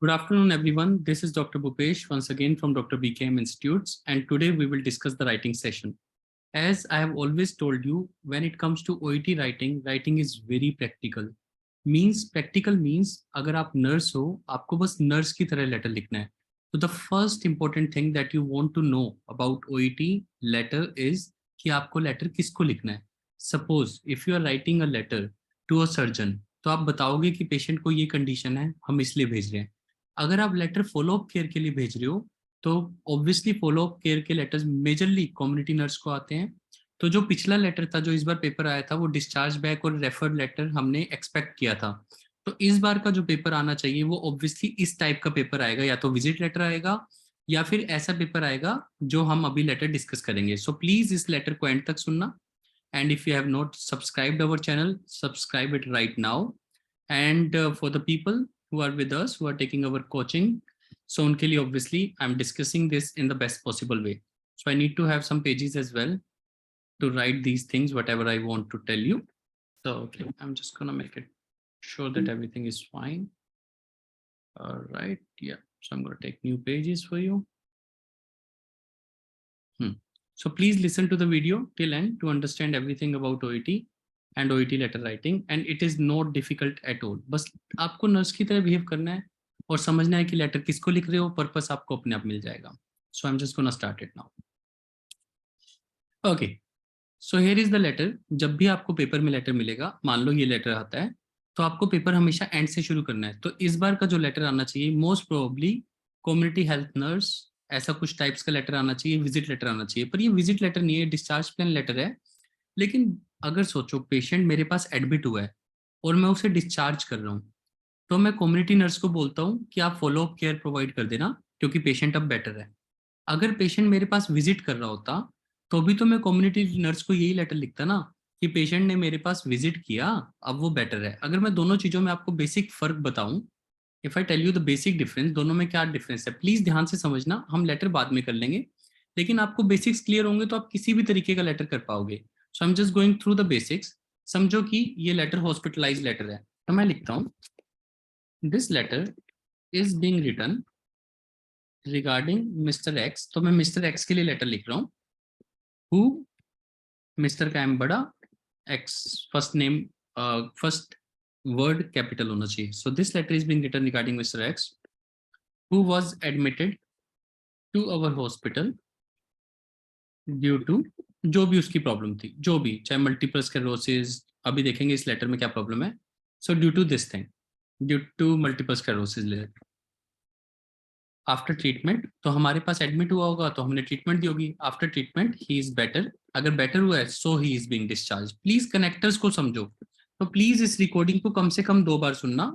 Good afternoon, everyone. This is Dr. Bhupesh once again from Dr. BKM Institutes, and today we will discuss the writing session. As I have always told you, when it comes to OET writing, writing is very practical. Practical means अगर आप nurse हो, आपको बस nurse की तरह letter लिखना है. So the first important thing that you want to know about OET letter is कि आपको letter किसको लिखना है. Suppose if you are writing a letter to a surgeon, तो आप बताओगे कि पेशेंट को ये कंडीशन है, हम इसलिए भेज रहे हैं. अगर आप लेटर फॉलो अप केयर के लिए भेज रहे हो तो ऑब्वियसली फॉलो अप केयर के लेटर्स मेजरली कम्युनिटी नर्स को आते हैं. तो जो पिछला लेटर था, जो इस बार पेपर आया था, वो डिस्चार्ज बैक और रेफर लेटर हमने एक्सपेक्ट किया था. तो इस बार का जो पेपर आना चाहिए वो ऑब्वियसली इस टाइप का पेपर आएगा, या तो विजिट लेटर आएगा या फिर ऐसा पेपर आएगा जो हम अभी लेटर डिस्कस करेंगे. सो प्लीज इस लेटर को एंड तक सुनना. And if you have not subscribed our channel, subscribe it right now. And for the people who are with us, who are taking our coaching, so unke liye obviously I'm discussing this in the best possible way. So I need to have some pages as well to write these things, whatever I want to tell you. So okay, I'm just gonna make it sure that everything is fine. All right, yeah. So I'm gonna take new pages for you. So please listen to the video till end to understand everything about OET and OET letter writing, and it is not difficult at all. बस आपको nurse की तरह behave करना है और समझना है कि लेटर किसको लिख रहे हो, पर्पस आपको अपने आप मिल जाएगा. So I am just gonna start it now. Okay, so here is the letter. जब भी आपको पेपर में लेटर मिलेगा, मान लो ये लेटर आता है, तो आपको पेपर हमेशा एंड से शुरू करना है. तो इस बार का जो लेटर आना चाहिए, most probably community health nurse, ऐसा कुछ टाइप्स का लेटर आना चाहिए, विजिट लेटर आना चाहिए. पर ये विजिट लेटर नहीं है, डिस्चार्ज प्लान लेटर है. लेकिन अगर सोचो पेशेंट मेरे पास एडमिट हुआ है और मैं उसे डिस्चार्ज कर रहा हूँ, तो मैं कम्युनिटी नर्स को बोलता हूँ कि आप फॉलो अप केयर प्रोवाइड कर देना क्योंकि पेशेंट अब बेटर है. अगर पेशेंट मेरे पास विजिट कर रहा होता तो भी तो मैं कम्युनिटी नर्स को यही लेटर लिखता ना कि पेशेंट ने मेरे पास विजिट किया, अब वो बेटर है. अगर मैं दोनों चीजों में आपको बेसिक फर्क बताऊं, if I tell you the basic difference, दोनों में क्या डिफरेंस है, प्लीज ध्यान से समझना. हम लेटर बाद में कर लेंगे, लेकिन आपको बेसिक्स क्लियर होंगे तो आप किसी भी तरीके का लेटर कर पाओगे. So I am just going through the basics. समझो कि ये लेटर हॉस्पिटलाइज लेटर है, तो मैं लिखता हूँ this letter is being written regarding mister X. तो मैं मिस्टर एक्स के लिए लेटर लिख रहा हूँ. हु, मिस्टर का एम बड़ा, X first name, first word capital होना चाहिए. So this letter is being written regarding mister X who was admitted to our hospital due to, जो भी उसकी प्रॉब्लम थी, जो भी, चाहे मल्टीपल स्क्लेरोसिस, अभी देखेंगे इस लेटर में क्या प्रॉब्लम है. So due to this thing, due to multiple sclerosis. After treatment, तो हमारे पास एडमिट हुआ होगा तो हमने ट्रीटमेंट दी होगी. After treatment he is better, अगर बेटर हुआ है so he is being discharge. Please connectors को समझो. तो प्लीज इस रिकॉर्डिंग को कम से कम 2 बार सुनना,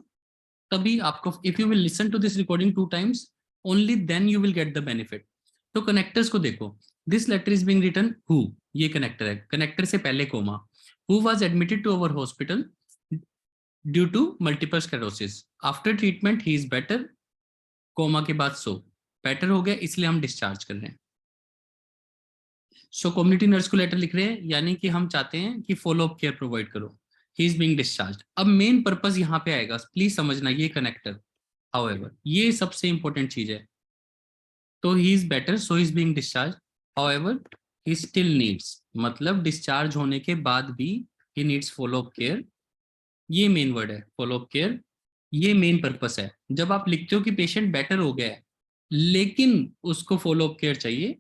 तभी आपको, if you will listen to this recording 2 times only then you will get the benefit. तो कनेक्टर्स को देखो. This letter is being written who, ये कनेक्टर है, कनेक्टर से पहले comma. Who was admitted to our hospital due to multiple sclerosis. After treatment he is better, comma के बाद so better हो गया, इसलिए हम डिस्चार्ज कर रहे हैं. सो कम्युनिटी नर्स को लेटर लिख रहे हैं, यानी कि हम चाहते हैं कि फॉलो अप केयर प्रोवाइड करो. ही इज बीइंग डिस्चार्ज. अब मेन पर्पस यहाँ पे आएगा, प्लीज समझना, ये कनेक्टर, हाउएवर, ये सबसे इंपॉर्टेंट चीज है. तो ही is better so is being discharge, however he still needs, मतलब डिस्चार्ज होने के बाद भी he needs follow up care. ये मेन वर्ड है, फॉलो अप केयर. ये मेन पर्पस है. जब आप लिखते हो कि पेशेंट बेटर हो गया है लेकिन उसको फॉलो अप केयर चाहिए,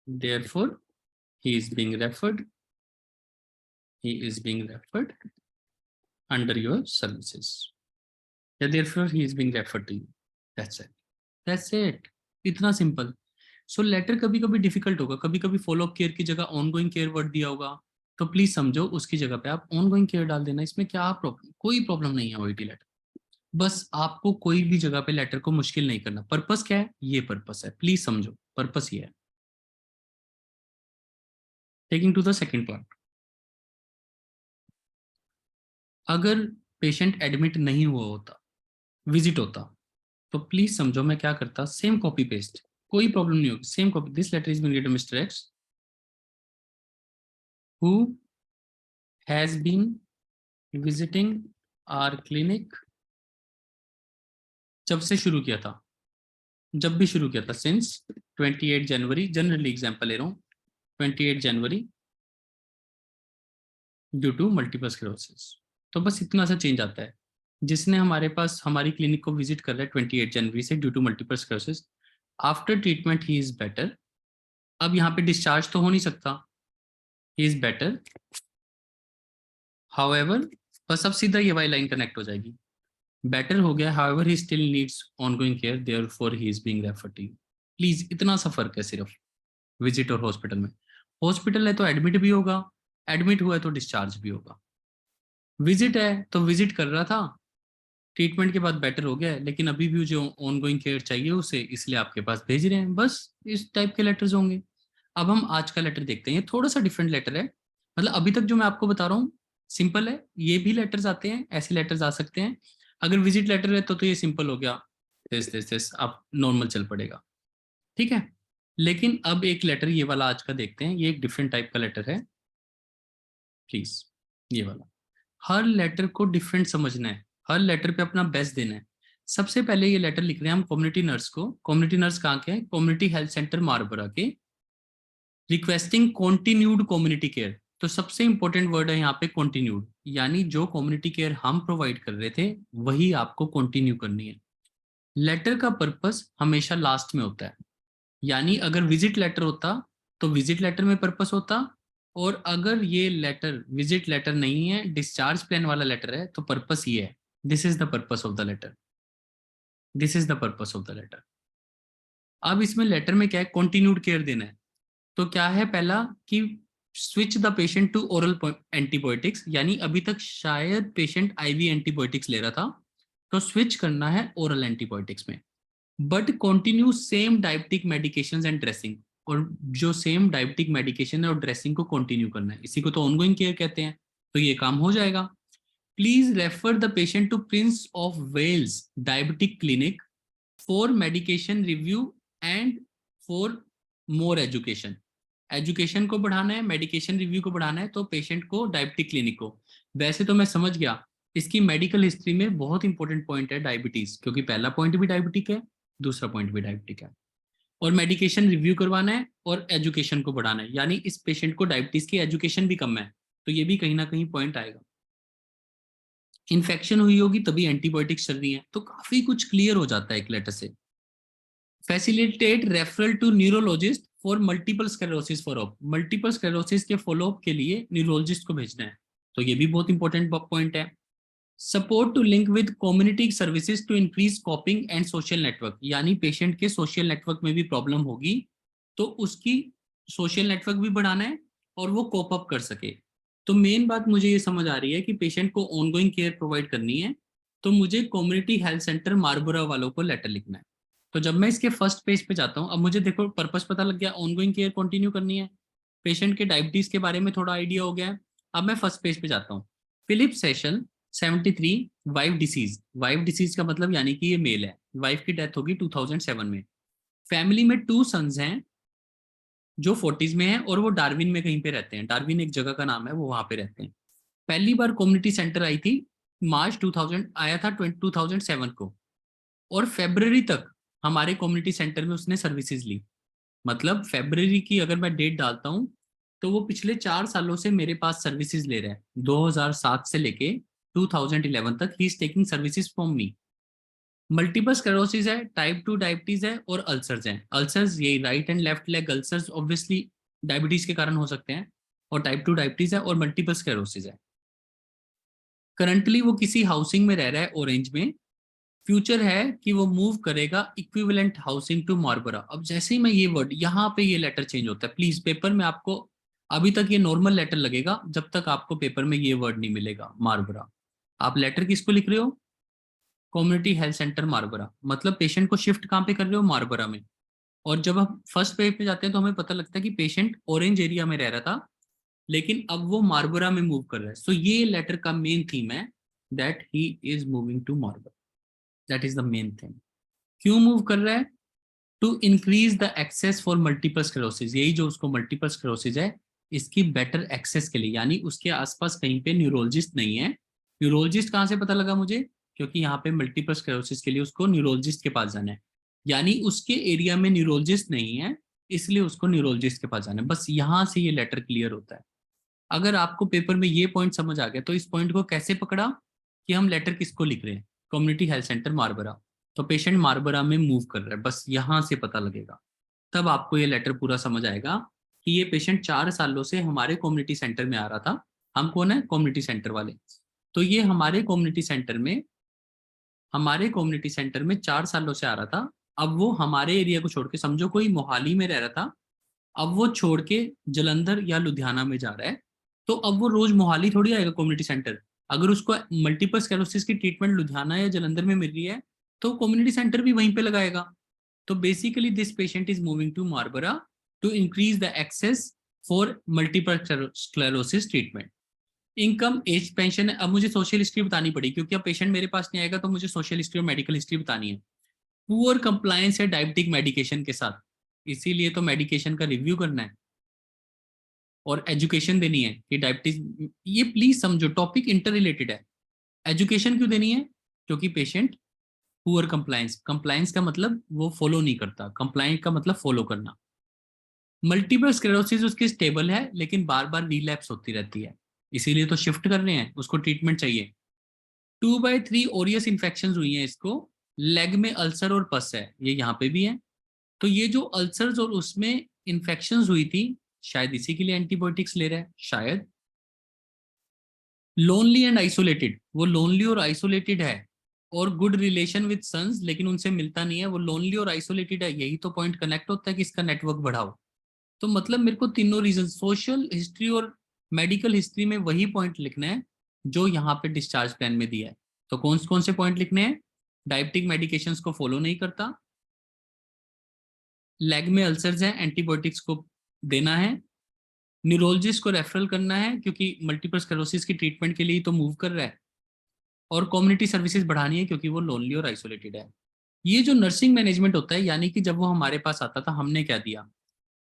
therefore he is being referred, he is being referred under your services. Yeah, therefore he is being referred to you. That's it. इतना सिंपल. सो लेटर कभी कभी डिफिकल्ट होगा, कभी कभी फॉलो अप केयर की जगह ongoing care word दिया होगा, तो प्लीज समझो उसकी जगह पे आप ऑनगोइंग केयर डाल देना. इसमें क्या प्रॉब्लम, कोई प्रॉब्लम नहीं है ओईटी लेटर. बस आपको कोई भी जगह पे लेटर को मुश्किल नहीं करना. पर्पस क्या है, ये पर्पस है, प्लीज समझो, पर्पस ये है. Taking to the second part. अगर पेशेंट एडमिट नहीं हुआ होता, विजिट होता, तो प्लीज समझो मैं क्या करता, सेम कॉपी पेस्ट, कोई प्रॉब्लम नहीं होगी. Same copy, this letter is been written mister X who has been visiting our clinic जब से शुरू किया था, जब भी शुरू किया था, सिंस 28 जनवरी, जनरली एग्जांपल ले रहा हूँ, 28 जनवरी ड्यू टू मल्टीपल स्क्लेरोसिस। तो बस इतना सा चेंज आता है। जिसने हमारे पास हमारी क्लिनिक को विजिट कर रहा है 28 जनवरी से due to multiple sclerosis, after treatment he is better. अब यहाँ पे डिस्चार्ज तो हो नहीं सकता, ही इज बेटर, हाउएवर, बस अब सीधा ये वाली लाइन कनेक्ट हो जाएगी, बेटर हो गया, however he still needs ongoing care, therefore he is being referred to you. Please, इतना सा फर्क है सिर्फ विजिट और हॉस्पिटल में। हॉस्पिटल है तो एडमिट भी होगा, एडमिट हुआ है तो डिस्चार्ज भी होगा। विजिट है तो विजिट कर रहा था, ट्रीटमेंट के बाद बेटर हो गया है, लेकिन अभी भी जो ऑनगोइंग केयर चाहिए उसे, इसलिए आपके पास भेज रहे हैं। बस इस टाइप के लेटर्स होंगे। अब हम आज का लेटर देखते हैं, ये थोड़ा सा डिफरेंट लेटर है। मतलब अभी तक जो मैं आपको बता रहा हूँ सिंपल है, ये भी लेटर्स आते हैं, ऐसे लेटर्स आ सकते हैं। अगर विजिट लेटर है तो ये सिंपल हो गया, दिस अब नॉर्मल चल पड़ेगा, ठीक है। लेकिन अब एक लेटर ये वाला आज का देखते हैं, ये एक डिफरेंट टाइप का लेटर है। प्लीज, ये वाला, हर लेटर को डिफरेंट समझना है, हर लेटर पे अपना बेस्ट देना है। सबसे पहले ये लेटर लिख रहे हैं हम कम्युनिटी नर्स को। कम्युनिटी नर्स कहाँ के हैं? कम्युनिटी हेल्थ सेंटर मारबरा के, रिक्वेस्टिंग कॉन्टिन्यूड कम्युनिटी केयर। तो सबसे इंपॉर्टेंट वर्ड है यहाँ पे कॉन्टिन्यूड, यानी जो कम्युनिटी केयर हम प्रोवाइड कर रहे थे वही आपको कंटिन्यू करनी है। लेटर का पर्पस हमेशा लास्ट में होता है, यानी अगर विजिट लेटर होता तो विजिट लेटर में पर्पस होता, और अगर ये लेटर विजिट लेटर नहीं है, डिस्चार्ज प्लान वाला लेटर है, तो पर्पस ये है, this is the purpose of the letter, this is the purpose of the letter. अब इसमें लेटर में क्या है? कंटिन्यूड केयर देना है। तो क्या है पहला कि switch the patient to oral antibiotics, यानी अभी तक शायद पेशेंट आईवी एंटीबायोटिक्स ले रहा था, तो स्विच करना है ओरल एंटीबायोटिक्स में, but continue same diabetic medications and dressing. और जो सेम डायबिटिक मेडिकेशन है और ड्रेसिंग को कंटिन्यू करना है, इसी को तो ऑनगोइंग केयर कहते हैं। तो ये काम हो जाएगा। Please refer the patient to Prince of Wales diabetic clinic for medication review and for more education. Education को बढ़ाना है, मेडिकेशन रिव्यू को बढ़ाना है, तो पेशेंट को डायबिटिक क्लिनिक को। वैसे तो मैं समझ गया, इसकी मेडिकल हिस्ट्री में बहुत इंपॉर्टेंट पॉइंट है डायबिटीज, क्योंकि पहला पॉइंट भी डायबिटिक है, दूसरा पॉइंट भी डायबिटिक है, और मेडिकेशन रिव्यू करवाना है और एजुकेशन को बढ़ाना है, यानी इस पेशेंट को डायबिटीज की एजुकेशन भी कम है, तो ये भी कहीं ना कहीं पॉइंट आएगा। इन्फेक्शन हुई होगी तभी एंटीबायोटिक्स चल रही है, तो काफी कुछ क्लियर हो जाता है एक लेटर से। Facilitate referral to neurologist for multiple sclerosis followup. Multiple sclerosis के फॉलोअप के लिए न्यूरोलॉजिस्ट को भेजना है, तो ये भी बहुत इंपॉर्टेंट पॉइंट है। Support to link with community services to increase coping and social network, यानी पेशेंट के सोशल नेटवर्क में भी प्रॉब्लम होगी तो उसकी सोशल नेटवर्क भी बढ़ाना है और वो कोप अप कर सके। तो मेन बात मुझे ये समझ आ रही है कि पेशेंट को ऑनगोइंग केयर प्रोवाइड करनी है, तो मुझे कम्युनिटी हेल्थ सेंटर मारबोरा वालों को लेटर लिखना है। तो जब मैं इसके फर्स्ट पेज पे जाता हूँ, अब मुझे देखो पर्पस पता लग गया, ऑनगोइंग केयर कंटिन्यू करनी है, पेशेंट के डायबिटीज के बारे में थोड़ा आइडिया हो गया है। अब मैं फर्स्ट पेज पे जाता हूँ। Philip Session 73, wife deceased. Wife deceased का मतलब यानी कि ये मेल है, वाइफ की डेथ होगी 2007 में। फैमिली में 2 सन्स हैं जो 40s में हैं, और वो डार्विन में कहीं पे रहते हैं, डार्विन एक जगह का नाम है, वो वहां पे रहते हैं। पहली बार कम्युनिटी सेंटर आई थी मार्च 2000 आया था 2007 को, और फेब्रवरी तक हमारे कम्युनिटी सेंटर में उसने सर्विसेज ली। मतलब फेब्रवरी की अगर मैं डेट डालता हूँ तो वो पिछले 4 सालों से मेरे पास सर्विसेज ले रहा है, 2007 से लेके 2011 तक he is taking services from me. Multiple sclerosis है, टाइप 2 डायबिटीज है, और अल्सर्स हैं। अल्सर्स ये right and left leg ulcers obviously diabetes के कारण हो सकते हैं, और टाइप 2 डायबिटीज है, और मल्टीपल स्क्लेरोसिस है। करंटली वो किसी हाउसिंग में रह रहा है ऑरेंज में, फ्यूचर है कि वो मूव करेगा इक्विवेलेंट हाउसिंग टू मारबरा। अब जैसे ही मैं ये वर्ड यहाँ पे, ये लेटर चेंज होता है, प्लीज पेपर में आपको अभी तक ये नॉर्मल लेटर लगेगा जब तक आपको पेपर में ये वर्ड नहीं मिलेगा मारबरा। आप लेटर किसको लिख रहे हो? कम्युनिटी हेल्थ सेंटर मारबरा, मतलब पेशेंट को शिफ्ट कहाँ पे कर रहे हो? मारबरा में। और जब हम फर्स्ट पेज पे जाते हैं तो हमें पता लगता है कि पेशेंट ऑरेंज एरिया में रह रहा था, लेकिन अब वो मारबरा में मूव कर रहा है। सो ये लेटर का मेन थीम है that he is moving to Maroubra, that is the main thing. क्यों मूव कर रहा है? To increase the access for multiple sclerosis, यही जो उसको मल्टीपल स्क्लेरोसिस है इसकी बेटर एक्सेस के लिए, यानी उसके आसपास कहीं पे न्यूरोलॉजिस्ट नहीं है। न्यूरोलॉजिस्ट कहाँ से पता लगा मुझे? क्योंकि यहाँ पे मल्टीपल स्क्लेरोसिस के लिए उसको न्यूरोलॉजिस्ट के पास जाना है, यानी उसके एरिया में न्यूरोलॉजिस्ट नहीं है, इसलिए उसको न्यूरोलॉजिस्ट के पास जाना है। बस यहाँ से ये लेटर क्लियर होता है। अगर आपको पेपर में ये पॉइंट समझ आ गया तो इस पॉइंट को कैसे पकड़ा कि हम लेटर किसको लिख रहे हैं, कम्युनिटी हेल्थ सेंटर मारबरा, तो पेशेंट मारबरा में मूव कर रहा है, बस यहाँ से पता लगेगा। तब आपको ये लेटर पूरा समझ आएगा कि ये पेशेंट 4 सालों से हमारे कम्युनिटी सेंटर में आ रहा था। हम कौन है, कम्युनिटी सेंटर वाले। तो ये हमारे कम्युनिटी सेंटर में 4 सालों से आ रहा था। अब वो हमारे एरिया को छोड़ के, समझो कोई मोहाली में रह रहा था, अब वो छोड़ के जलंधर या लुधियाना में जा रहा है, तो अब वो रोज मोहाली थोड़ी आएगा कम्युनिटी सेंटर। अगर उसको मल्टीपल स्क्लेरोसिस की ट्रीटमेंट लुधियाना या जलंधर में मिल रही है तो कम्युनिटी सेंटर भी वहीं पे लगाएगा। तो basically this patient is moving to Maroubra to increase the access for multiple sclerosis treatment. Income, age, pension. अब मुझे सोशल हिस्ट्री बतानी पड़ी क्योंकि अब पेशेंट मेरे पास नहीं आएगा, तो मुझे सोशल हिस्ट्री और मेडिकल हिस्ट्री बतानी है। पुअर कंप्लायंस है डायबिटिक मेडिकेशन के साथ, इसीलिए तो मेडिकेशन का रिव्यू करना है और एजुकेशन देनी है कि डायबिटीज, ये प्लीज समझो टॉपिक इंटर रिलेटेड है। एजुकेशन क्यों देनी है, क्योंकि पेशेंट पुअर कंप्लायंस, कंप्लायंस का मतलब वो फॉलो नहीं करता, कंप्लायंट का मतलब फॉलो करना। मल्टीपल स्क्लेरोसिस उसकी स्टेबल है लेकिन बार बार रिलैप्स होती रहती है, इसीलिए तो शिफ्ट कर रहे हैं, उसको ट्रीटमेंट चाहिए। 2/3 ओरियस इन्फेक्शन हुई हैं इसको, लेग में अल्सर और पस है, ये यहाँ पे भी है। तो ये जो अल्सर्स और उसमें इन्फेक्शन हुई थी, शायद इसी के लिए एंटीबायोटिक्स ले रहा है, शायद। लोनली एंड आइसोलेटेड, वो लोनली और आइसोलेटेड है, और गुड रिलेशन विद सन्स, लेकिन उनसे मिलता नहीं है, वो लोनली और आइसोलेटेड है, यही तो पॉइंट कनेक्ट होता है कि इसका नेटवर्क बढ़ाओ। तो मतलब मेरे को तीनों रीजन, सोशल हिस्ट्री और मेडिकल हिस्ट्री में वही पॉइंट लिखना है जो यहाँ पे डिस्चार्ज प्लान में दिया है। तो कौन कौन से पॉइंट लिखने हैं, डायबिटिक मेडिकेशंस को फॉलो नहीं करता, लेग में अल्सर्स है, एंटीबायोटिक्स को देना है, न्यूरोलॉजिस्ट को रेफरल करना है क्योंकि मल्टीपल स्क्लेरोसिस की ट्रीटमेंट के लिए तो मूव कर रहा है, और कम्युनिटी सर्विसेज बढ़ानी है क्योंकि वो लोनली और आइसोलेटेड है। ये जो नर्सिंग मैनेजमेंट होता है, यानी कि जब वो हमारे पास आता था हमने क्या दिया,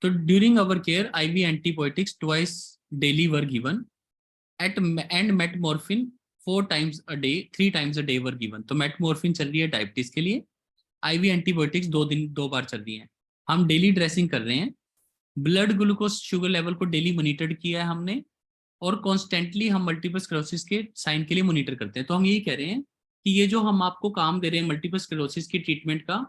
तो during our care IV antibiotics twice daily were given at and metformin 4 times a day 3 times a day were given. तो मेटमॉर्फिन चल रही है डायबिटीज के लिए, आईवी एंटीबायोटिक्स 2 बार चल रही है, हम डेली ड्रेसिंग कर रहे हैं, ब्लड ग्लूकोज शुगर लेवल को डेली मॉनिटर किया है हमने, और कॉन्स्टेंटली हम मल्टीपल स्क्लेरोसिस के साइन के लिए मॉनिटर करते हैं। तो हम यही कह रहे हैं कि ये जो हम आपको काम दे रहे हैं मल्टीपल स्क्लेरोसिस की ट्रीटमेंट का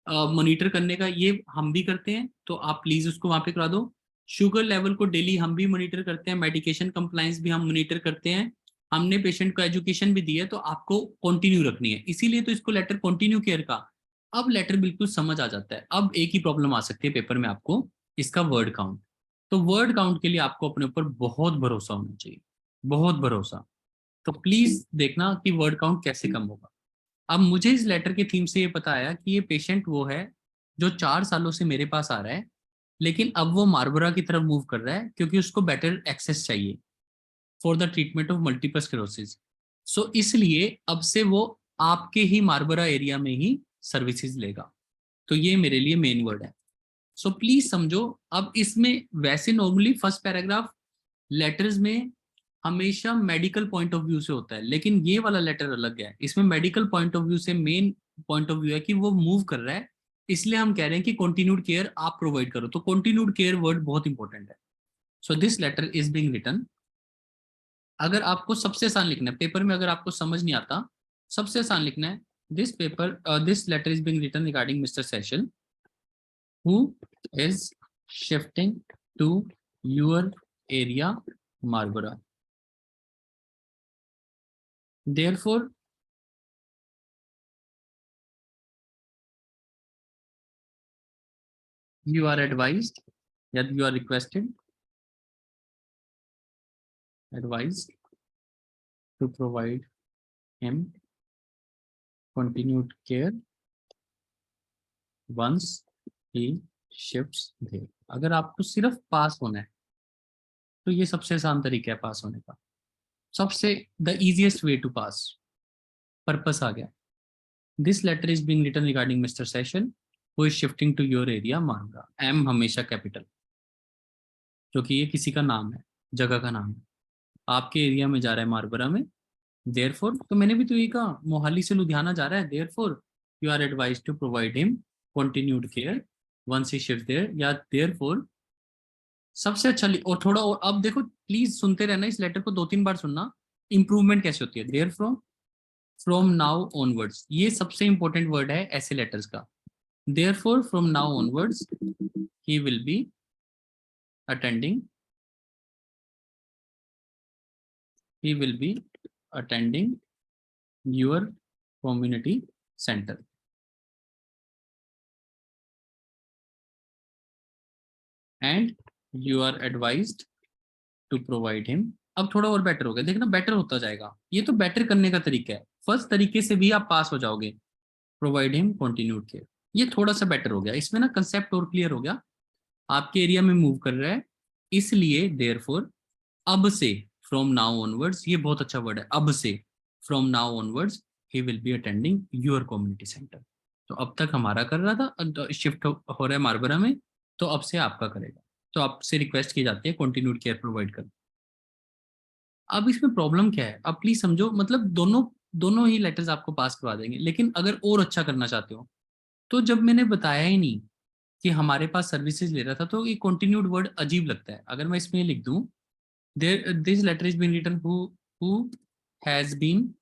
मॉनिटर करने का, ये हम भी करते हैं, तो आप प्लीज उसको वहां पे करा दो। शुगर लेवल को डेली हम भी मॉनिटर करते हैं, मेडिकेशन कंप्लायंस भी हम मॉनिटर करते हैं, हमने पेशेंट को एजुकेशन भी दी है, तो आपको कंटिन्यू रखनी है, इसीलिए तो इसको लेटर कंटिन्यू केयर का। अब लेटर बिल्कुल समझ आ जाता है। अब एक ही प्रॉब्लम आ सकती है पेपर में आपको, इसका वर्ड काउंट। तो वर्ड काउंट के लिए आपको अपने ऊपर बहुत भरोसा होना चाहिए, बहुत भरोसा। तो प्लीज देखना कि वर्ड काउंट कैसे कम होगा। अब मुझे इस लेटर के थीम से ये पता आया कि ये पेशेंट वो है जो 4 सालों से मेरे पास आ रहा है, लेकिन अब वो मार्बरा की तरफ मूव कर रहा है क्योंकि उसको बेटर एक्सेस चाहिए for the treatment of multiple sclerosis. So इसलिए अब से वो आपके ही मार्बरा एरिया में ही सर्विसेज लेगा। तो ये मेरे लिए मेन वर्ड है। सो प्लीज समझो। अब इसमें वैसे नॉर्मली फर्स्ट पैराग्राफ लेटर्स में हमेशा मेडिकल पॉइंट ऑफ व्यू से होता है, लेकिन ये वाला लेटर अलग है, इसमें मेडिकल पॉइंट ऑफ व्यू से मेन पॉइंट ऑफ व्यू है कि वो मूव कर रहा है, इसलिए हम कह रहे हैं कि कंटिन्यूड केयर आप प्रोवाइड करो। तो कंटिन्यूड केयर वर्ड बहुत इंपॉर्टेंट है। So this letter is being written. अगर आपको सबसे आसान लिखना है पेपर में, अगर आपको समझ नहीं आता, सबसे आसान लिखना है, this letter is being written regarding mister Session who is shifting to your area Maroubra. Therefore, you are advised that you are advised to provide him continued care once he shifts there। अगर आपको सिर्फ पास होना है तो ये सबसे आसान तरीका है पास होने का, सबसे the easiest way to pass. Purpose आ गया। This letter is being written regarding mister Session who is shifting to your area Maroubra. M हमेशा कैपिटल, क्योंकि ये किसी का नाम है, जगह का नाम है, आपके एरिया में जा रहा है मारबरा में, देयरफॉर, तो मैंने भी तो ये कहा मोहाली से लुधियाना जा रहा है, therefore you are advise to provide him continued care once he shift there, या देयरफॉर सबसे अच्छा और थोड़ा, और अब देखो प्लीज सुनते रहना, इस लेटर को 2-3 बार सुनना, इंप्रूवमेंट कैसे होती है। देयर फ्रॉम नाउ ऑनवर्ड्स, ये सबसे इंपॉर्टेंट वर्ड है ऐसे लेटर्स का। There from now onwards he will be attending, he will be attending your community center and you are advised to provide him। अब थोड़ा और बेटर हो गया, देखना बेटर होता जाएगा, ये तो बेटर करने का तरीका है, फर्स्ट तरीके से भी आप पास हो जाओगे, प्रोवाइड हिम कंटिन्यूड केयर, ये थोड़ा सा बेटर हो गया, इसमें ना कंसेप्ट और क्लियर हो गया, आपके एरिया में मूव कर रहा है, इसलिए देयरफॉर अब से, फ्रॉम नाउ ऑनवर्ड्स, ये बहुत अच्छा वर्ड है, अब से, from now onwards he will be attending your community centre. तो अब तक हमारा कर रहा था, शिफ्ट हो रहा है मारबरा में, तो अब से आपका करेगा, तो आपसे रिक्वेस्ट की जाती है कंटिन्यूड केयर प्रोवाइड कर। अब इसमें प्रॉब्लम क्या है, अब प्लीज समझो, मतलब दोनों दोनों ही लेटर्स आपको पास करवा देंगे, लेकिन अगर और अच्छा करना चाहते हो, तो जब मैंने बताया ही नहीं कि हमारे पास सर्विसेज ले रहा था, तो ये कंटिन्यूड वर्ड अजीब लगता है। अगर मैं इसमें लिख दूं, there this letter is been written who has been,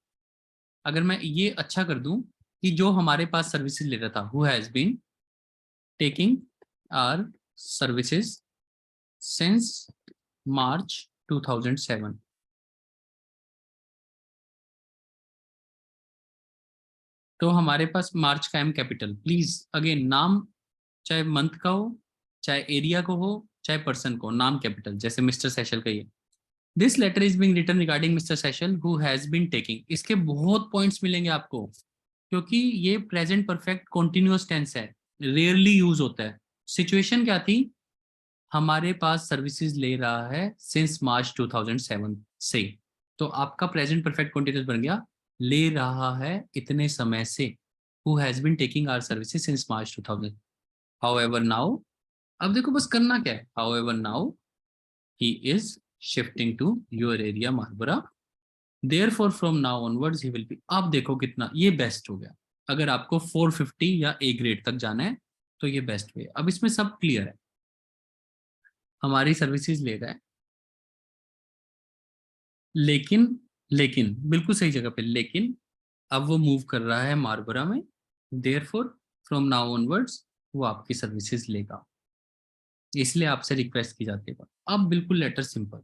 अगर मैं ये अच्छा कर दूं कि जो हमारे पास सर्विसेज ले रहा था, who has been taking our services since March 2007, तो हमारे पास मार्च का एम कैपिटल, प्लीज अगेन नाम, चाहे मंथ का हो, चाहे एरिया को हो, चाहे पर्सन को, नाम कैपिटल, जैसे मिस्टर सेशल का ये, this letter is being written regarding mister Session who has been taking, इसके बहुत पॉइंट्स मिलेंगे आपको, क्योंकि ये प्रेजेंट परफेक्ट कॉन्टिन्यूअस टेंस है, रेयरली यूज होता है। सिचुएशन क्या थी, हमारे पास सर्विसेज ले रहा है सिंस मार्च 2007 से, तो आपका प्रेजेंट परफेक्ट कॉन्टिन्यूअस बन गया, ले रहा है इतने समय से, who has been taking our services since March 2000, however now, अब देखो बस करना क्या है, however now he is shifting to your area Maroubra, therefore from now onwards he will be, आप देखो कितना ये बेस्ट हो गया, अगर आपको 450 या ए ग्रेड तक जाना है तो ये बेस्ट वे। अब इसमें सब क्लियर है, हमारी सर्विसेज ले रहा है, लेकिन लेकिन बिल्कुल सही जगह पे, लेकिन अब वो मूव कर रहा है मारबरा में, देयरफॉर फ्रॉम नाउ ऑनवर्ड्स वो आपकी सर्विसेज लेगा, इसलिए आपसे रिक्वेस्ट की जाती है। अब बिल्कुल लेटर सिंपल,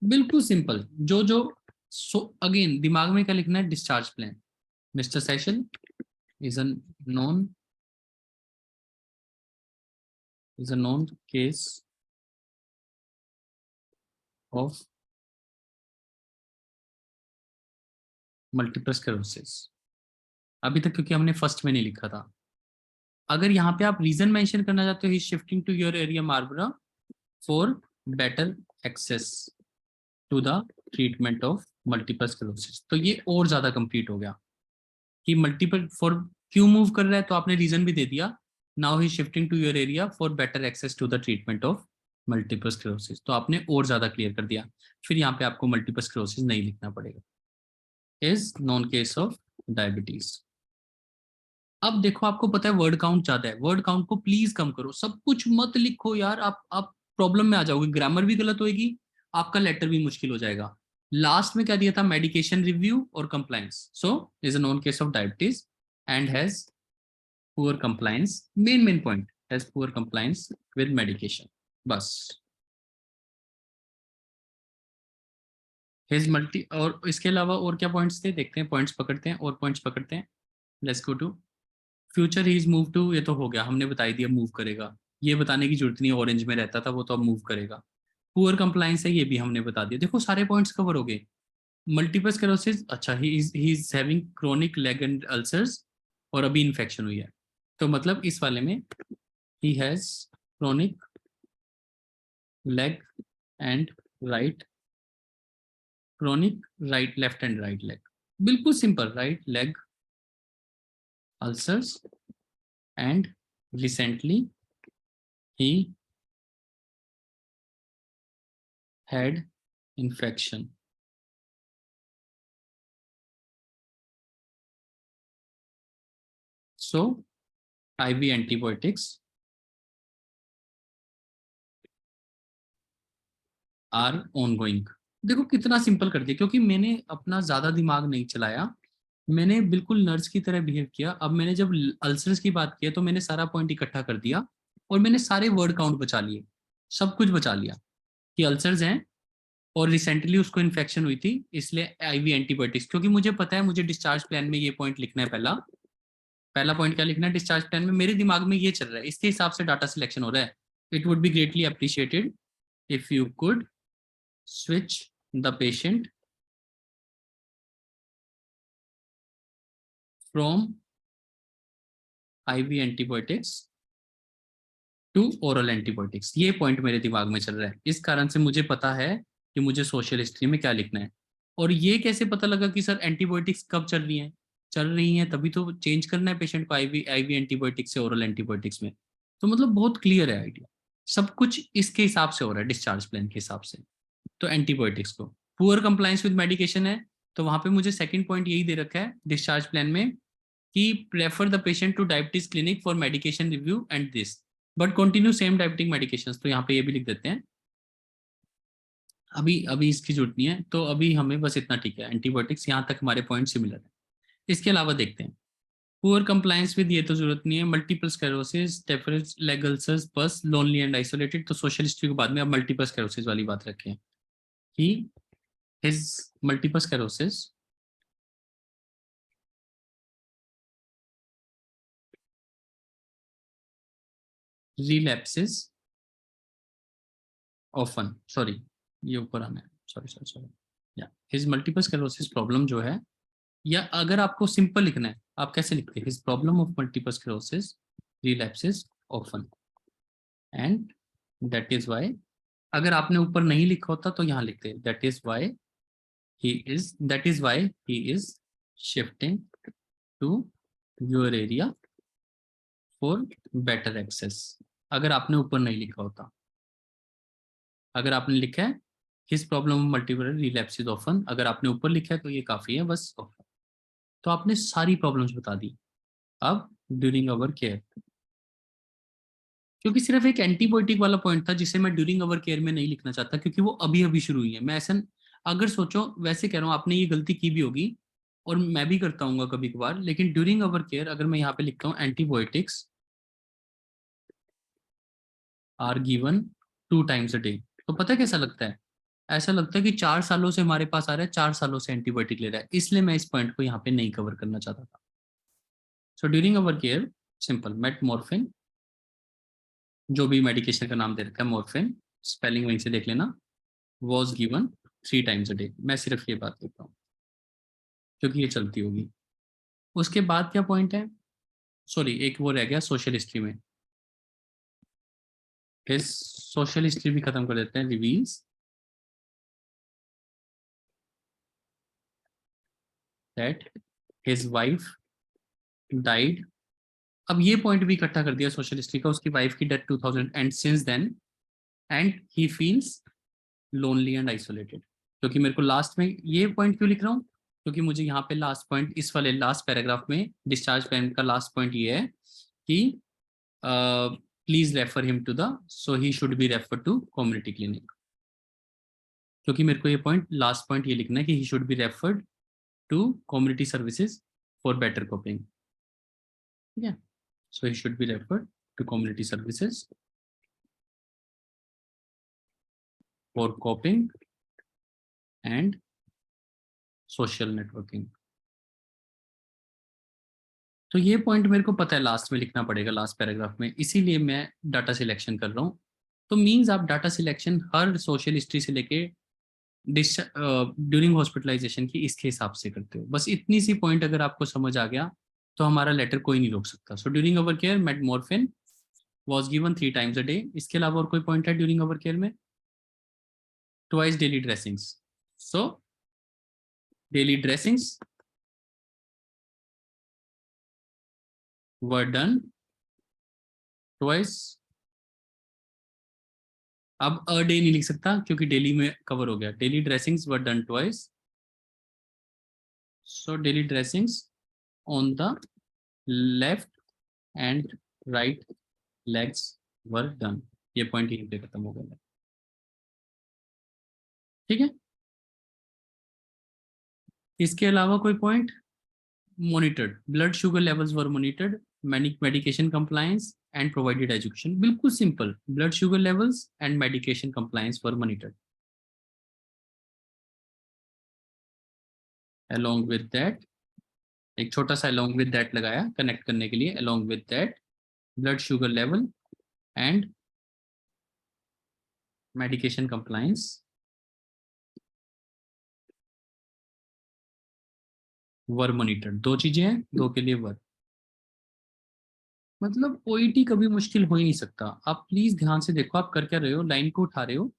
बिल्कुल सिंपल, जो जो, सो अगेन दिमाग में क्या लिखना है, discharge plan, mister session is a known is a known case of multiple sclerosis, अभी तक क्योंकि हमने फर्स्ट में नहीं लिखा था, अगर यहाँ पे आप रीजन मेंशन करना चाहते हो, he shifting to your area Maroubra for better access to the treatment of multiple sclerosis, तो ये और ज्यादा कंप्लीट हो गया कि मल्टीपल फॉर क्यों मूव कर रहा है, तो आपने रीजन भी दे दिया, now he shifting to your area for better access to the treatment of multiple sclerosis, तो आपने और ज्यादा क्लियर कर दिया, फिर यहाँ पे आपको मल्टीपल स्क्लेरोसिस नहीं लिखना पड़ेगा, is non case of diabetes. अब देखो आपको पता है वर्ड काउंट ज्यादा है, वर्ड काउंट को प्लीज कम करो, सब कुछ मत लिखो यार, आप प्रॉब्लम में आ जाओगे, ग्रामर भी गलत होएगी, आपका लेटर भी मुश्किल हो जाएगा। लास्ट में क्या दिया था, मेडिकेशन रिव्यू और compliance, so is a non case of diabetes and has poor compliance, main point, has poor compliance with medication, बस। हिज मल्टी, और इसके अलावा और क्या पॉइंट्स थे, देखते हैं, पॉइंट्स पकड़ते हैं और पॉइंट्स पकड़ते हैं, let's go to future he is move to, ये तो हो गया, हमने बता ही दिया मूव करेगा, ये बताने की जरूरत नहीं, ऑरेंज में रहता था वो, तो अब मूव करेगा। पुअर कंप्लायंस है, ये भी हमने बता दिया, देखो सारे पॉइंट्स कवर हो गए। मल्टीपल स्क्लेरोसिस, अच्छा he is having chronic leg and ulcers, और अभी इन्फेक्शन हुई है, तो मतलब इस वाले में he has chronic leg and right, chronic right, left and right leg, बिल्कुल simple, right leg ulcers and recently he had infection So IV antibiotics are ongoing. देखो कितना सिंपल कर दिया, क्योंकि मैंने अपना ज्यादा दिमाग नहीं चलाया, मैंने बिल्कुल नर्स की तरह बिहेव किया। अब मैंने जब अल्सर्स की बात की है तो मैंने सारा पॉइंट इकट्ठा कर दिया और मैंने सारे वर्ड काउंट बचा लिए, सब कुछ बचा लिया कि अल्सर्स हैं और रिसेंटली उसको इन्फेक्शन हुई थी इसलिए आईवी एंटीबायोटिक्स। क्योंकि मुझे पता है मुझे डिस्चार्ज प्लान में ये पॉइंट लिखना है, पहला पहला पॉइंट क्या लिखना है डिस्चार्ज प्लान में, मेरे दिमाग में ये चल रहा है, इसके हिसाब से डाटा सिलेक्शन हो रहा है। It would be greatly appreciated if you could switch the patient from IV antibiotics to oral antibiotics। ये पॉइंट मेरे दिमाग में चल रहा है, इस कारण से मुझे पता है कि मुझे सोशल हिस्ट्री में क्या लिखना है। और ये कैसे पता लगा कि सर एंटीबायोटिक्स कब चल रही हैं तभी तो चेंज करना है पेशेंट को आईवी एंटीबायोटिक्स से ओरल एंटीबायोटिक्स में। तो मतलब बहुत क्लियर है आइडिया, सब कुछ इसके हिसाब से हो रहा है डिस्चार्ज प्लान के हिसाब से। तो एंटीबायोटिक्स को पुअर कंप्लायंस विद मेडिकेशन है, तो वहां पे मुझे सेकंड पॉइंट यही दे रखा है डिस्चार्ज प्लान में कि prefer the patient to diabetes clinic for medication review and this but continue same diabetic medications. तो यहाँ पे ये भी लिख देते हैं, अभी अभी इसकी जरूरत नहीं है, तो अभी हमें बस इतना ठीक है, एंटीबायोटिक्स यहाँ तक हमारे पॉइंट सिमिलर है। इसके अलावा देखते हैं पुअर कंप्लायंस विद, ये तो जरूरत नहीं है, मल्टीपल स्क्लेरोसिस, टेफरेज लेग अल्सर्स, बस लोनली एंड आइसोलेटेड। तो सोशल हिस्ट्री के बाद में अब मल्टीपल स्क्लेरोसिस वाली बात रखें कि his multiple sclerosis relapses often, sorry ये ऊपर आना है, सॉरी या his multiple sclerosis प्रॉब्लम जो है, या अगर आपको सिंपल लिखना है आप कैसे लिखते हैं, his problem of multiple sclerosis relapses often and that is why, अगर आपने ऊपर नहीं लिखा होता तो यहाँ लिखते हैं that is why he is shifting to your area for better access। अगर आपने ऊपर नहीं लिखा होता, अगर आपने लिखा है his problem multiple relapses often, अगर आपने ऊपर लिखा है तो ये काफी है बस। तो आपने सारी प्रॉब्लम्स बता दी। अब ड्यूरिंग अवर केयर, क्योंकि सिर्फ एक एंटीबायोटिक वाला पॉइंट था जिसे मैं ड्यूरिंग अवर केयर में नहीं लिखना चाहता, क्योंकि वो अभी अभी शुरू हुई है। मैं ऐसा अगर सोचो, वैसे कह रहा हूँ आपने ये गलती की भी होगी और मैं भी करता हूँ कभी कभार, लेकिन ड्यूरिंग अवर केयर अगर मैं यहाँ पे लिखता हूँ antibiotics are given 2 times a day, तो पता है कैसा लगता है, ऐसा लगता है कि 4 सालों से हमारे पास आ रहा है, 4 सालों से एंटीबायोटिक ले रहा है, इसलिए मैं इस पॉइंट को यहाँ पे नहीं कवर करना चाहता था। So during our care simple metformin, जो भी मेडिकेशन का नाम दे रखा है मॉर्फिन, स्पेलिंग वहीं से देख लेना, was given 3 times a day। मैं सिर्फ ये बात लिखता हूँ क्योंकि ये चलती होगी। उसके बाद क्या पॉइंट है, सॉरी एक वो रह गया सोशल हिस्ट्री में, फिर सोशल हिस्ट्री भी खत्म कर देते हैं। Reveals that his wife died, अब ये पॉइंट भी इकट्ठा कर दिया सोशल हिस्ट्री का, उसकी वाइफ की death 2000 and since then and he feels lonely and isolated. क्योंकि मेरे को लास्ट में ये पॉइंट क्यों लिख रहा हूँ, क्योंकि मुझे यहाँ पे लास्ट पॉइंट इस वाले लास्ट पैराग्राफ में डिस्चार्ज प्लान का लास्ट पॉइंट ये है कि please refer him to the, so he should be refer to community clinic. क्योंकि मेरे को ये पॉइंट लास्ट पॉइंट ये लिखना है कि he should be referred to community services for better coping, ठीक है। So he should be referred to community services for coping and social networking। तो ये पॉइंट मेरे को पता है लास्ट में लिखना पड़ेगा, लास्ट पैराग्राफ में, इसीलिए मैं डाटा सिलेक्शन कर रहा हूँ। तो मींस आप डाटा सिलेक्शन हर सोशल हिस्ट्री से लेके ड्यूरिंग हॉस्पिटलाइजेशन की इसके हिसाब से करते हो। बस इतनी सी पॉइंट अगर आपको समझ आ गया तो हमारा लेटर कोई नहीं रोक सकता। So during our care metformin was given 3 times a day। इसके अलावा और कोई पॉइंट है ड्यूरिंग अवर केयर में, twice daily dressings। So daily dressings were done twice। अब अ डे नहीं लिख सकता क्योंकि डेली में कवर हो गया, daily dressings were done twice. So daily dressings on the left and right legs were done. ये पॉइंट यहीं पे खत्म हो गया। ठीक है, इसके अलावा कोई point? Monitored, blood sugar levels were monitored, medication compliance and provided education. बिल्कुल simple, blood sugar levels and medication compliance were monitored. along with that, एक छोटा सा along with that लगाया कनेक्ट करने के लिए, along with that blood sugar level and medication compliance were monitored। दो चीजें हैं, दो के लिए वर। मतलब ओईटी कभी मुश्किल हो ही नहीं सकता। आप प्लीज ध्यान से देखो आप कर क्या रहे हो, लाइन को उठा रहे हो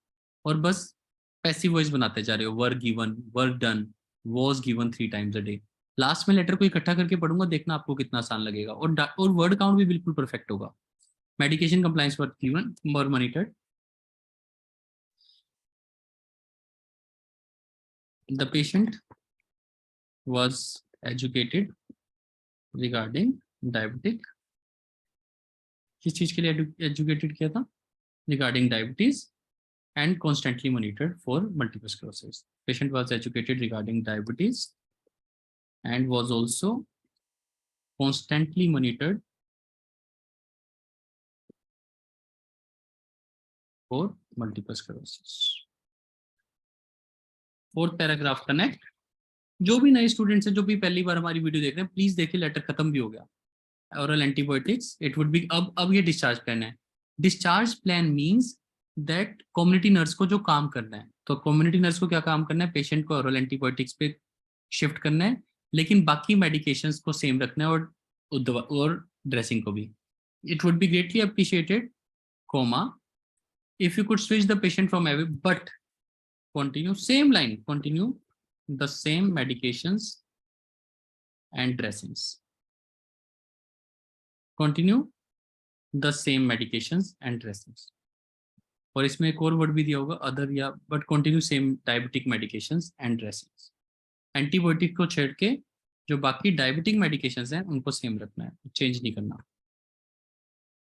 और बस पैसिव वॉइस बनाते जा रहे हो, were given, were done, was given 3 times a day। Last में लेटर को इकट्ठा करके पढ़ूंगा, देखना आपको कितना आसान लगेगा, और वर्ड काउंट भी बिल्कुल परफेक्ट होगा। Medication compliance were given, were monitored, the patient was educated regarding diabetic। किस चीज के लिए एजुकेटेड किया था? Regarding diabetes and constantly monitored for multiple sclerosis। Patient was educated regarding diabetes and was also constantly monitored for multiple sclerosis। Fourth paragraph connect. जो भी नए students हैं, जो भी पहली बार हमारी वीडियो देख रहे हैं, प्लीज देखिए लेटर खत्म भी हो गया। Oral antibiotics it would B, अब ये डिस्चार्ज प्लान है। Discharge plan means that community nurse को जो काम करना है, तो कम्युनिटी नर्स को क्या काम करना है? पेशेंट को ओरल एंटीबायोटिक्स पे शिफ्ट करना है, लेकिन बाकी मेडिकेशंस को सेम रखना है, और ड्रेसिंग को भी। It would be greatly appreciated, comma, if you could switch the patient from away, but continue same line, continue the same medications and dressings, continue the same medications and dressings। और इसमें एक और word भी दिया होगा other, या but continue same diabetic medications and dressings. Antibiotic को छेड़ के जो बाकी डायबिटिक मेडिकेशंस हैं उनको सेम रखना है, चेंज नहीं करना।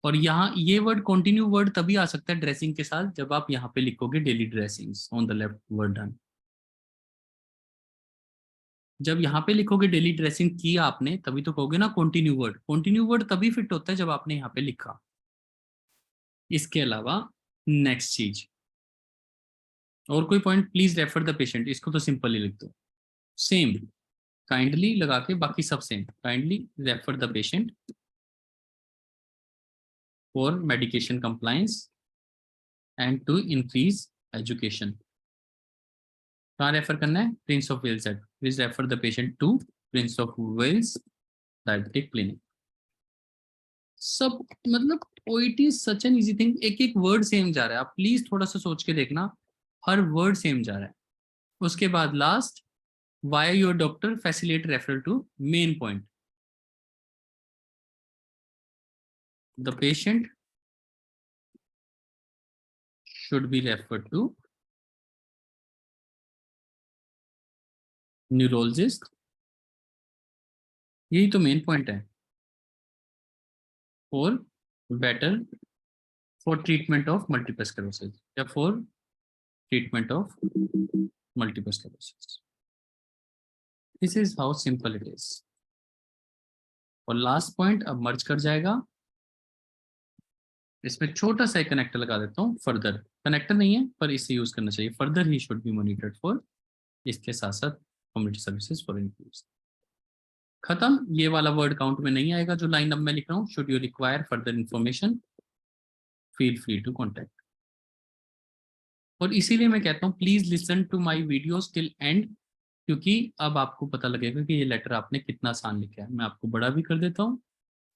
और यहाँ ये वर्ड कंटिन्यू वर्ड तभी आ सकता है ड्रेसिंग के साथ, जब आप यहाँ पे लिखोगे daily dressings on the left word done. जब यहाँ पे लिखोगे डेली ड्रेसिंग किया आपने, तभी तो कहोगे ना कंटिन्यू वर्ड। कंटिन्यू वर्ड तभी फिट होता है जब आपने यहाँ पे लिखा। इसके अलावा नेक्स्ट चीज, और कोई point? Please refer the patient, इसको तो सिंपल ही लिख दो, सेम काइंडली लगा के, बाकी सब same. Kindly refer the patient for medication compliance and to increase education. कहाँ रेफर करना है? Prince of Wales at, please refer the patient to Prince of Wales diabetic clinic. सब मतलब OET such an easy thing, एक एक word same जा रहा है, आप प्लीज थोड़ा सा सोच के देखना, हर वर्ड सेम जा रहा है। उसके बाद last, why your doctor facilitate referral to, main point, the patient should be referred to neurologist। यही तो मेन पॉइंट है, for better, for treatment of multiple sclerosis, या for treatment of multiple sclerosis. This is how simple it is. और last point अब merge कर जाएगा, इसमें छोटा सा कनेक्टर लगा देता हूँ, फर्दर कनेक्टर नहीं है पर इसे यूज करना चाहिए, further he should B monitored for, इसके साथ साथ कम्युनिटी सर्विसेज फॉर इंक्रीज। खत्म, ये वाला वर्ड काउंट में नहीं आएगा जो लाइन अब मैं लिख रहा हूँ। Should you require further information feel free to contact. और इसीलिए मैं कहता हूँ please listen to my videos till end, क्योंकि अब आपको पता लगेगा कि ये लेटर आपने कितना आसान लिखा है। मैं आपको बड़ा भी कर देता हूँ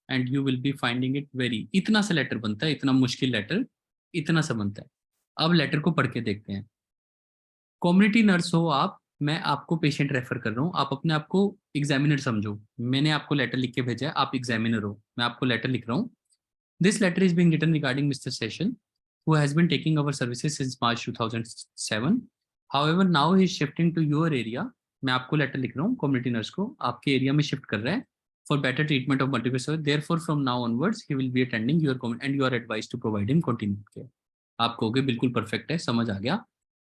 and you will be finding it very, इतना सा लेटर बनता है, इतना मुश्किल लेटर इतना सा बनता है। अब लेटर को पढ़ के देखते हैं। कम्युनिटी नर्स हो आप, मैं आपको पेशेंट रेफर कर रहा हूँ, आप अपने आप को एग्जामिनर समझो। मैंने आपको लेटर लिख के भेजा है, आप एग्जामिनर हो, मैं आपको लेटर लिख रहा हूँ। This letter is being written regarding mister Session who has been taking our services since March 2007. However, now he is shifting to your area। मैं आपको लेटर लिख रहा हूँ, कम्युनिटी नर्स को आपके एरिया में शिफ्ट कर रहा है। for better treatment of multiple sclerosis. Therefore, from now onwards, he will be attending your and you are advised to provide him continued care. आप कहोगे बिल्कुल परफेक्ट है, समझ आ गया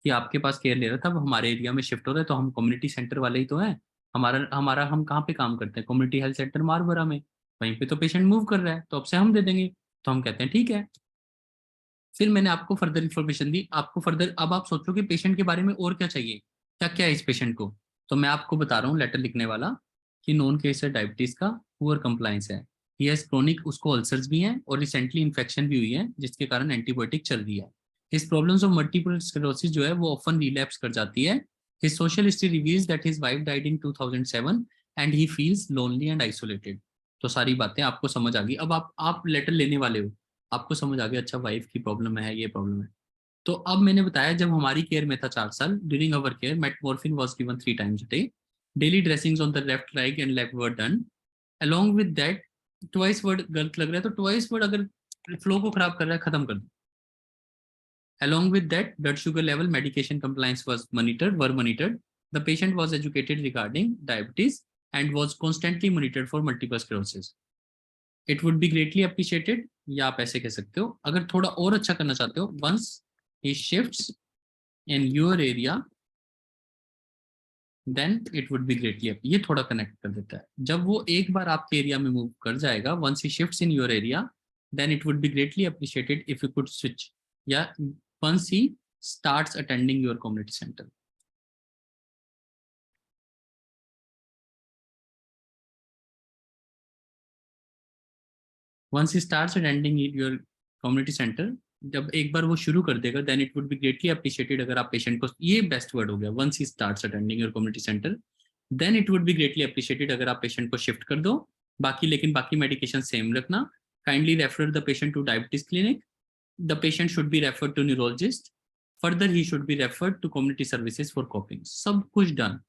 कि आपके पास केयर ले रहा था, अब हमारे एरिया में शिफ्ट हो रहा है, तो हम कम्युनिटी सेंटर वाले ही तो हैं। हमारा हम कहाँ पे काम करते हैं? कम्युनिटी हेल्थ सेंटर मारबरा में, वहीं पे तो पेशेंट मूव कर रहा है, तो अब से हम दे देंगे। तो हम कहते हैं ठीक है। फिर मैंने आपको फर्दर इन्फॉर्मेशन दी, आपको फर्दर, अब आप सोचो कि पेशेंट के बारे में और क्या चाहिए, क्या क्या है इस पेशेंट को। तो मैं आपको बता रहा हूँ लेटर लिखने वाला कि नॉन केस है डायबिटीज का, पुअर कंप्लायंस है, ये क्रोनिक, उसको अल्सर्स भी हैं और रिसेंटली इन्फेक्शन भी हुई है जिसके कारण एंटीबायोटिक चल रही है। His problems of multiple sclerosis जो है वो ऑफन रिलैप्स कर जाती है। His social history reveals that his wife died in 2007 and he feels lonely and isolated. तो सारी बातें आपको समझ आ गई। अब आप लेटर लेने वाले हो, आपको समझ आ गया अच्छा वाइफ की प्रॉब्लम है, ये प्रॉब्लम है। तो अब मैंने बताया जब हमारी केयर में था 4 साल, during our care metformin was given 3 times a day, daily dressings on the left leg and leg were done, along with that twice word गलत लग रहा है तो ट्वाइस वर्ड अगर फ्लो को खराब कर रहा है खत्म कर दो। Along with that, blood sugar level medication compliance were monitored. The patient was educated regarding diabetes and was constantly monitored for multiple sclerosis. It would be greatly appreciated, या आप ऐसे कह सकते हो अगर थोड़ा और अच्छा करना चाहते हो, once he shifts in your area then it would be greatly, ये थोड़ा कनेक्ट कर देता है, जब वो एक बार आपके एरिया में मूव कर जाएगा, once he shifts in your area then it would be greatly appreciated if you could switch, या once he starts attending your community center. Once he starts attending your community center, जब एक बार वो शुरू कर देगा then it would be greatly appreciated, अगर आप patient को, ये बेस्ट वर्ड हो गया, once he starts attending your community center then it would be greatly appreciated, अगर आप पेशेंट को शिफ्ट कर दो, बाकी लेकिन बाकी मेडिकेशन सेम रखना। Kindly refer the patient to diabetes clinic, the patient should be referred to neurologist, further he should be referred to community services for coping. सब कुछ डन।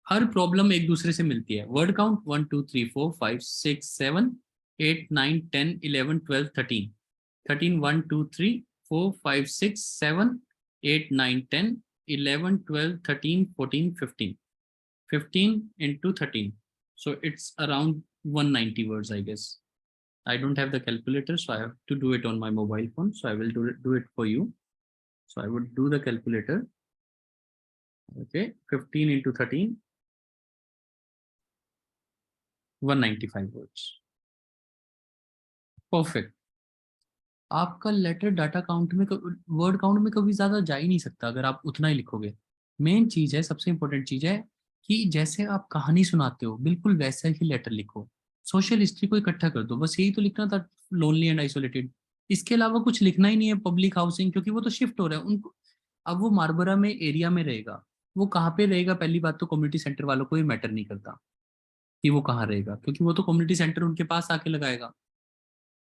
हर प्रॉब्लम एक दूसरे से मिलती है। Word count 1 2 3 4 5 6 7 8 9 10 11 12 13 13 1 2 3 4 5 6 7 8 9 10 11 12 13 14 15 15 into 13, so it's around 190 words, I guess. I don't have the calculator, so I have to do it on my mobile phone, so I will do it for you. So I would do the calculator. Okay, 15 into 13, 195 words. Perfect. आपका letter data count में, word count में कभी ज्यादा जा ही नहीं सकता अगर आप उतना ही लिखोगे। मेन चीज है, सबसे इंपॉर्टेंट चीज है कि जैसे आप कहानी सुनाते हो बिल्कुल वैसा ही लेटर लिखो। सोशल हिस्ट्री को इकट्ठा कर दो, बस यही तो लिखना था, लोनली एंड आइसोलेटेड। इसके अलावा कुछ लिखना ही नहीं है। पब्लिक हाउसिंग, क्योंकि वो तो शिफ्ट हो रहा है उनको, अब वो मारबरा में एरिया में रहेगा, वो कहाँ पे रहेगा, पहली बात तो कम्युनिटी सेंटर वालों को ये मैटर नहीं करता कि वो कहाँ रहेगा, क्योंकि वो तो कम्युनिटी सेंटर उनके पास आके लगाएगा।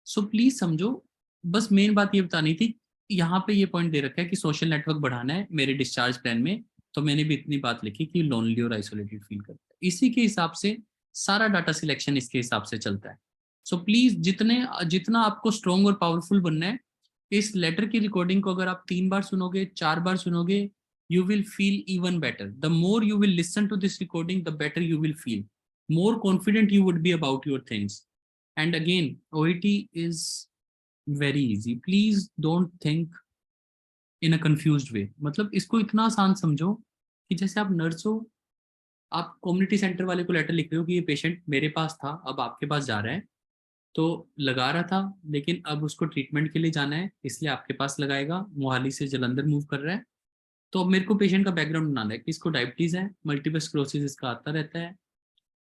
सो प्लीज समझो, बस मेन बात ये बतानी थी। यहाँ पे ये पॉइंट दे रखा है कि सोशल नेटवर्क बढ़ाना है मेरे डिस्चार्ज प्लान में, तो मैंने भी इतनी बात लिखी कि लोनली और आइसोलेटेड फील करता है। इसी के हिसाब से सारा डाटा सिलेक्शन इसके हिसाब से चलता है। सो प्लीज जितना आपको स्ट्रॉन्ग और पावरफुल बनना है, इस लेटर की रिकॉर्डिंग को अगर आप 3 बार सुनोगे, 4 बार सुनोगे, you will feel even better. The more you will listen to this recording, the better you will feel. More confident you would be about your things. And again, OET is very easy. Please don't think in a confused way. मतलब इसको इतना आसान समझो कि जैसे आप nurse हो, आप कम्युनिटी सेंटर वाले को लेटर लिख रहे हो कि ये पेशेंट मेरे पास था, अब आपके पास जा रहा है, तो लगा रहा था लेकिन अब उसको ट्रीटमेंट के लिए जाना है, इसलिए आपके पास लगाएगा, मोहाली से जलंधर मूव कर रहा है। तो अब मेरे को पेशेंट का बैकग्राउंड बनाना है कि इसको डायबिटीज है, मल्टीपल स्क्लेरोसिस इसका आता रहता है,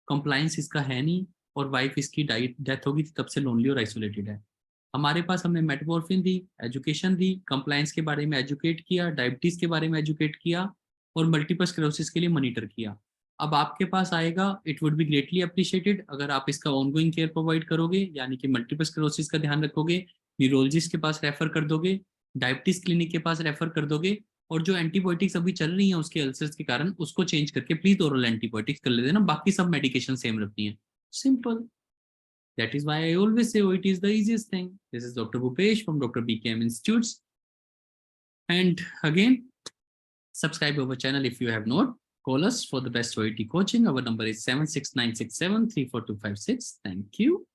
कंप्लायंस इसका है नहीं, और वाइफ इसकी डेथ होगी तब से लोनली और आइसोलेटेड है। हमारे पास हमने मेटमॉर्फिन दी, एजुकेशन दी, कंप्लायंस के बारे में एजुकेट किया, डायबिटीज के बारे में एजुकेट किया, और मल्टीपल स्क्लेरोसिस के लिए मॉनिटर किया। अब आपके पास आएगा, it would be greatly appreciated अगर आप इसका ऑनगोइंग केयर प्रोवाइड करोगे, यानी कि मल्टीपल स्क्लेरोसिस का ध्यान रखोगे, न्यूरोलॉजिस्ट के पास रेफर कर दोगे, डायबिटीज क्लिनिक के पास रेफर कर दोगे, और जो एंटीबायोटिक्स अभी चल रही हैं उसके अल्सर्स के कारण उसको चेंज करके प्लीज ओरल एंटीबायोटिक्स कर लेते ना, बाकी सब मेडिकेशन सेम रखती हैं। Simple. That is why I always say OET is the easiest thing. This is Dr. Bhupesh from Dr. BKM Institutes. And again, subscribe our channel if you have not. call us for the best OET coaching. Our number is 76967 34256. Thank you.